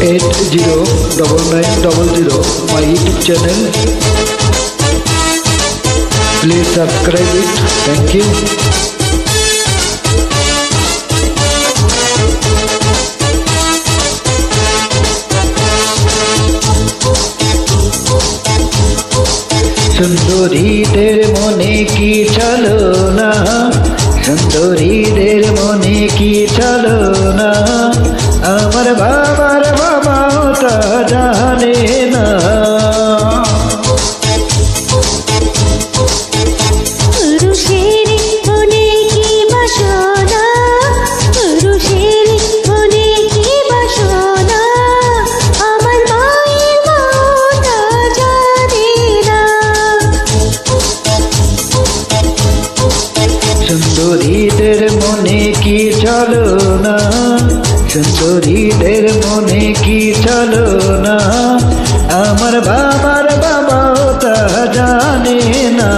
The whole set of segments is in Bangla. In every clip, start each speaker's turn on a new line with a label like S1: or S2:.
S1: 809900 my YouTube channel. Please subscribe it. Thank you. সুন্দরীদের মনে কি ছলনা, সুন্দরীদের মনে কি ছলনা, আমার বাবার বাবাও তা জানে না। সুন্দরীদের মনে কি ছলনা, সুন্দরীদের মনে কি ছলনা, আমার বাবার বাবাও তা জানে না।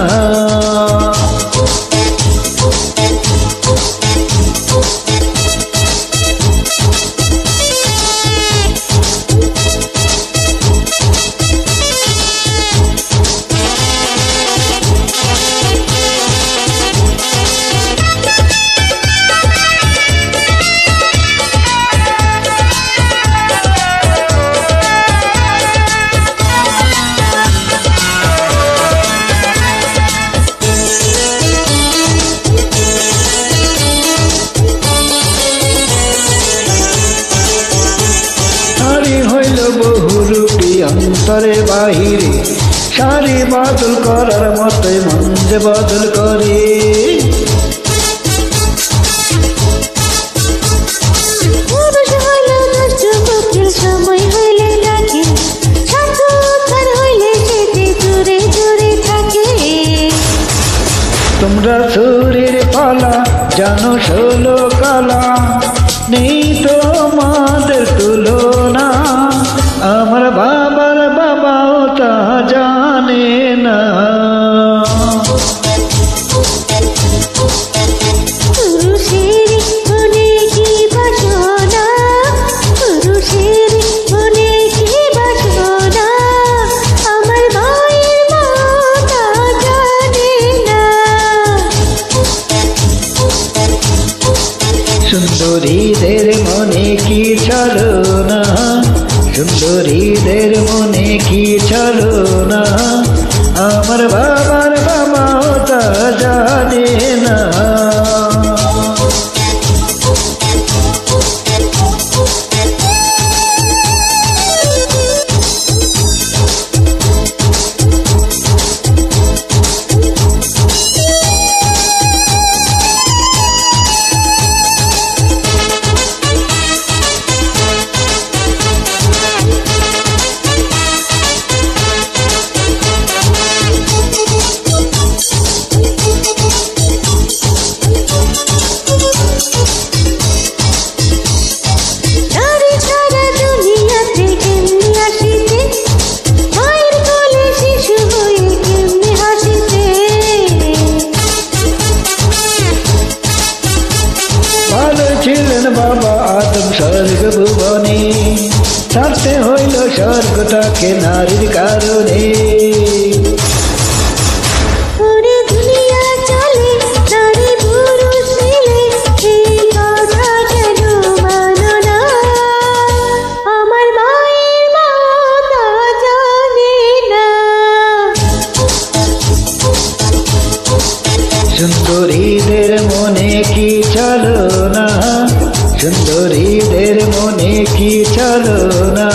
S1: বহুরূপী অন্তরে বাহিরে সারি বদল করার মতোই মন যে বদল করে। তোমরা সুরের পালা জানো ষোলো কালা, নেই তোমাদের তুলনা, আমার বাবার বাবাও তা জানে না। সুন্দরীদের মনে কি ছলনা, সুন্দরীদের মনে কি ছলনা, আমার বাবার বাবাও তা জানে না। ছিলেন বাবা আদম স্বর্গ ভুবনে, ছাড়তে হইল স্বর্গটাকে নারীর কারণে। সুন্দরীদের মনে কি ছলনা, সুন্দরীদের মনে কি ছলনা,